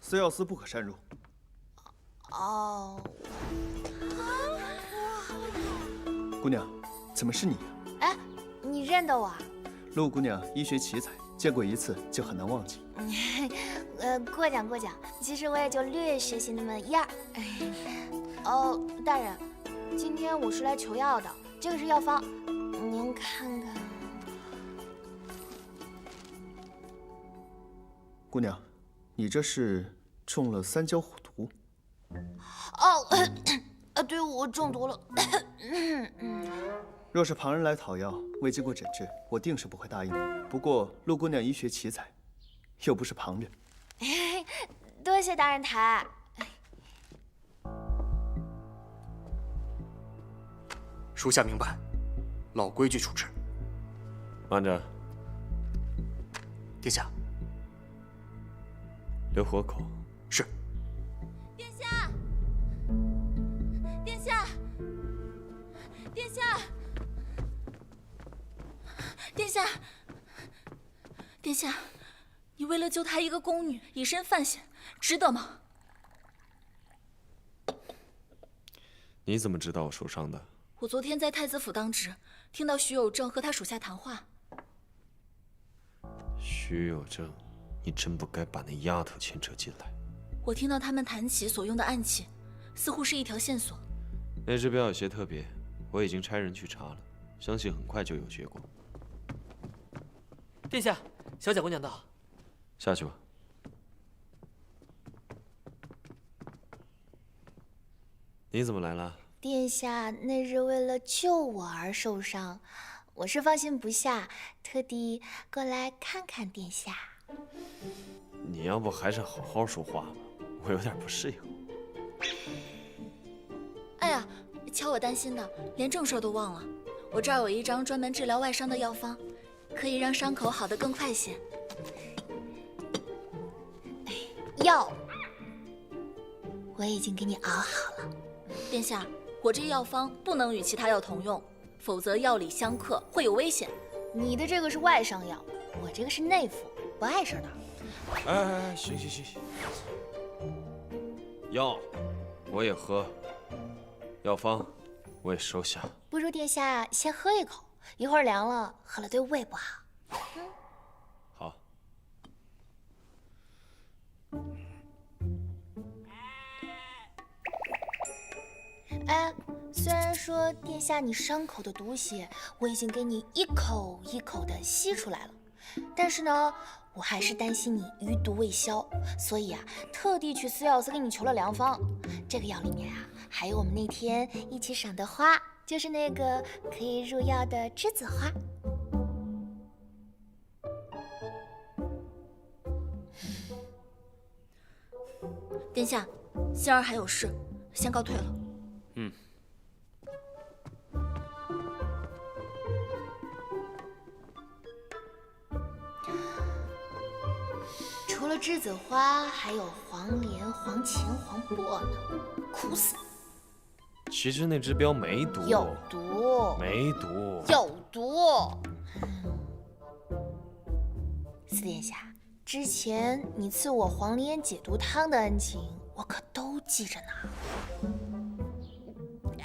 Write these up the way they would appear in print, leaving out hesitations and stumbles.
司药司不可擅入。哦。姑娘，怎么是你呀？哎，你认得我？陆姑娘医学奇才，见过一次就很难忘记。过奖过奖，其实我也就略学习那么一二。哦，大人，今天我是来求药的，这个是药方，您看看。姑娘，你这是中了三焦虎毒。哦，对，我中毒了。若是旁人来讨药，未经过诊治，我定是不会答应的。不过陆姑娘医学奇才，又不是旁人。多谢大人抬。属下明白，老规矩处置。慢着，殿下。留活口。是。殿下，殿下，殿下，殿下，殿下，你为了救她一个宫女，以身犯险，值得吗？你怎么知道我受伤的？我昨天在太子府当值，听到徐有正和他属下谈话。徐有正，你真不该把那丫头牵扯进来。我听到他们谈起所用的暗器，似乎是一条线索。那只镖有些特别，我已经差人去查了，相信很快就有结果。殿下，小贾姑娘到。下去吧。你怎么来了？殿下那日为了救我而受伤，我是放心不下，特地过来看看殿下。你要不还是好好说话吧，我有点不适应。哎呀，瞧我担心的，连正事都忘了。我这儿有一张专门治疗外伤的药方，可以让伤口好得更快些。药我已经给你熬好了。殿下，我这药方不能与其他药同用，否则药理相克会有危险。你的这个是外伤药，我这个是内服，不碍事的。哎，行，药我也喝，药方我也收下。不如殿下先喝一口，一会儿凉了，喝了对胃不好。好。哎，虽然说殿下你伤口的毒血我已经给你一口一口的吸出来了，但是呢，我还是担心你余毒未消，所以啊，特地去司药司给你求了良方。这个药里面啊，还有我们那天一起赏的花，就是那个可以入药的栀子花。殿下，杏儿还有事，先告退了。嗯。除了栀子花，还有黄连、黄芩、黄柏呢，苦死了。其实那只镖没毒。有毒。没毒。有毒。四殿下，之前你赐我黄连解毒汤的恩情，我可都记着呢。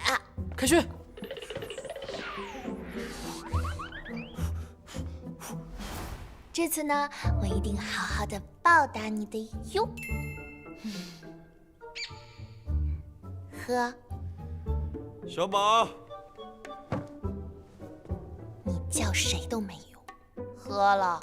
啊！开轩，这次呢，我一定好好的报答你的哟。喝。小宝，你叫谁都没用，喝了。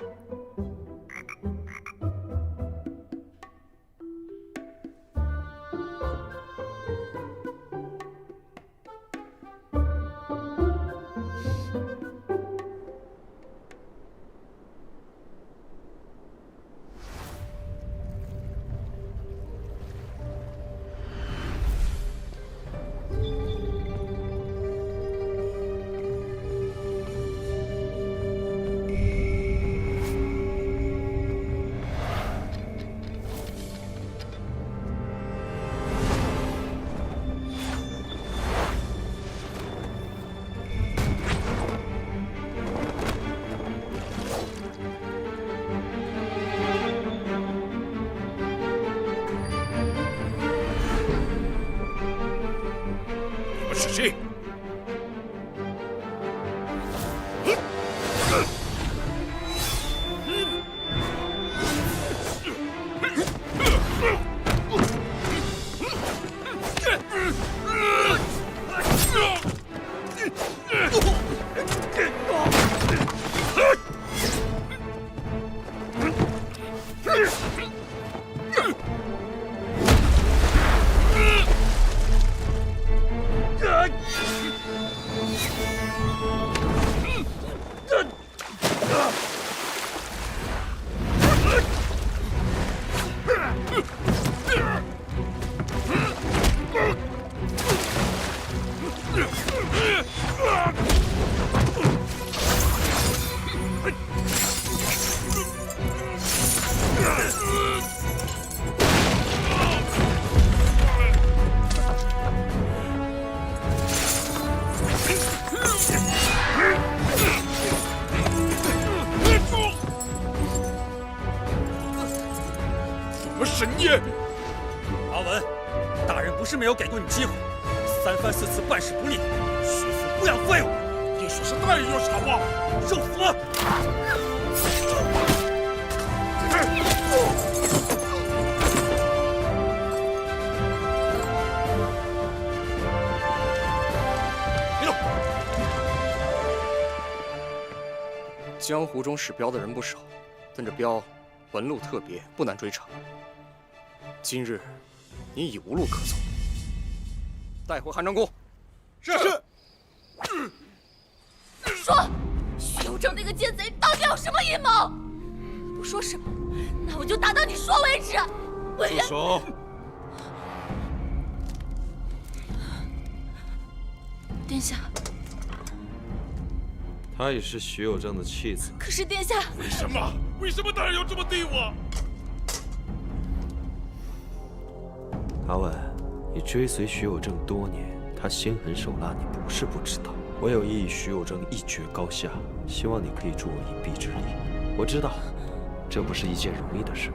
谁？什么神念？阿文，大人不是没有给过你机会，3番4次办事不力，徐府不养废物。你说是大人有啥话？受死！别动！江湖中使镖的人不少，但这镖纹路特别，不难追查。今日你已无路可走，带回汉章宫。是。说，徐有正那个奸贼到底有什么阴谋？不说什么，那我就打到你说为止。文人，住手！殿下，她也是徐有正的妻子。可是殿下，为什么？为什么大人要这么对我？阿文，你追随徐有正多年，他心狠手辣，你不是不知道。我有意与徐有正一决高下，希望你可以助我一臂之力。我知道，这不是一件容易的事。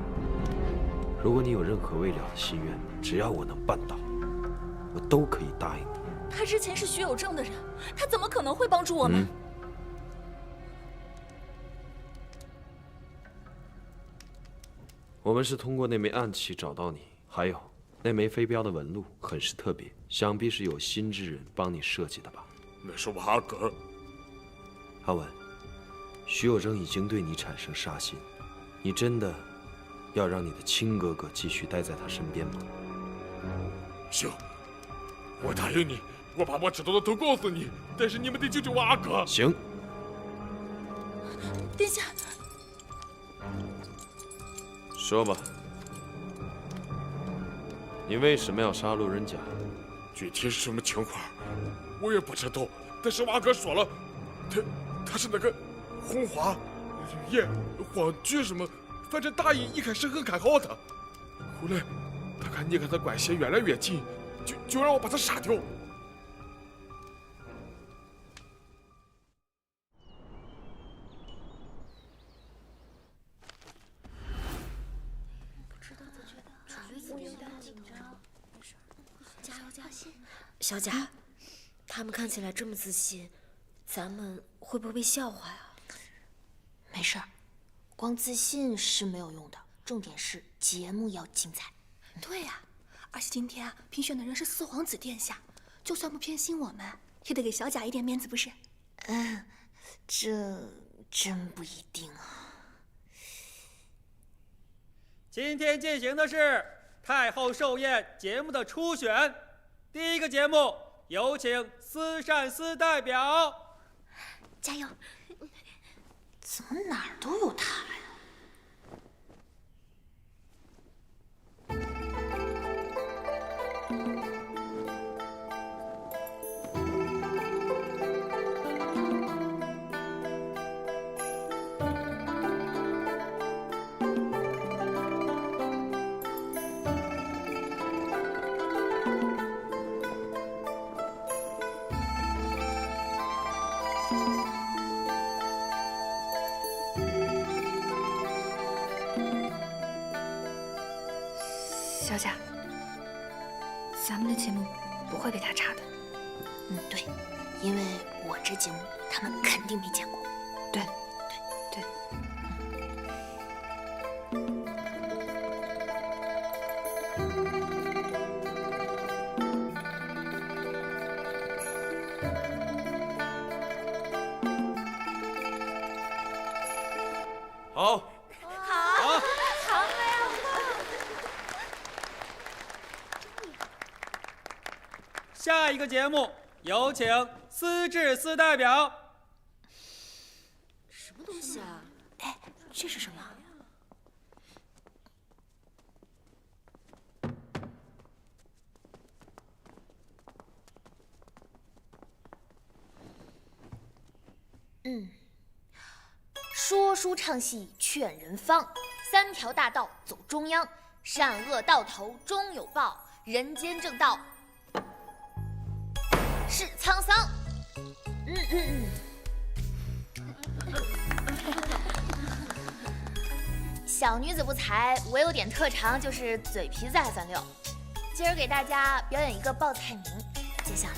如果你有任何未了的心愿，只要我能办到，我都可以答应你。他之前是徐有正的人，他怎么可能会帮助我们？我们是通过那枚暗器找到你，还有那枚飞镖的纹路很是特别，想必是有心之人帮你设计的吧？那是我阿哥。阿文，徐有正已经对你产生杀心，你真的要让你的亲哥哥继续待在他身边吗？行，我答应你，我把我知道的都告诉你，但是你们得救救我阿哥。行。殿下，说吧，你为什么要杀路人甲？具体是什么情况，我也不知道。但是我阿哥说了，他是那个红花、叶、黄菊什么，反正大意一开始很看好他，后来他看你跟他关系越来越近，就让我把他杀掉。小贾，他们看起来这么自信，咱们会不会被笑话呀？没事儿，光自信是没有用的，重点是节目要精彩。对呀，而且今天评选的人是四皇子殿下，就算不偏心我们，也得给小贾一点面子，不是？这真不一定啊。今天进行的是太后寿宴节目的初选，第一个节目有请司善司代表。加油！怎么哪儿都有他呀？小贾，咱们的节目不会被他查的。对，因为我这节目他们肯定没见过。对。好，下一个节目有请司制司代表。什么东西啊？哎，这是什么？说书唱戏劝人方，3条大道走中央，善恶到头终有报，人间正道是沧桑。小女子不才，我有点特长，就是嘴皮子还算溜。今儿给大家表演一个报菜名，接下来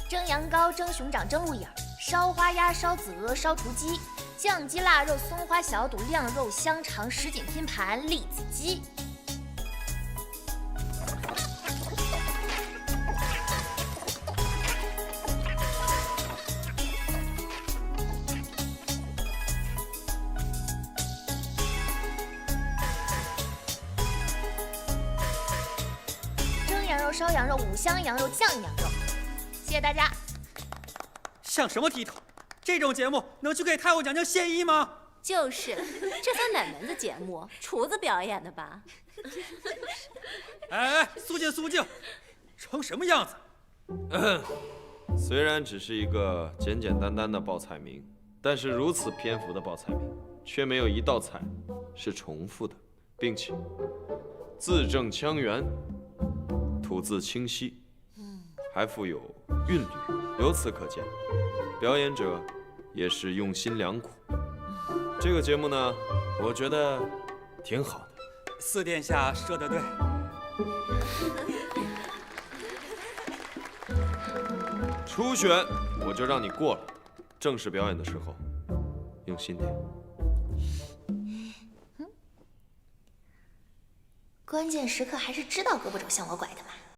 蒸羊羔、蒸熊掌、蒸鹿眼儿。烧花鸭、烧子鹅、烧雏鸡，酱鸡、腊肉、松花小肚、晾肉、香肠、什锦拼盘、栗子鸡。蒸羊肉、烧羊肉、五香羊肉、酱羊肉。谢谢大家。像什么体统？这种节目能去给太后娘娘献艺吗？就是，这算哪门子节目？厨子表演的吧？哎，肃静肃静，成什么样子？虽然只是一个简简单单的报菜名，但是如此篇幅的报菜名，却没有一道菜是重复的，并且字正腔圆，吐字清晰，还富有韵律。由此可见，表演者也是用心良苦。这个节目呢，我觉得挺好的。四殿下说得对。初选我就让你过了，正式表演的时候用心点。关键时刻还是知道胳膊肘向我拐的嘛。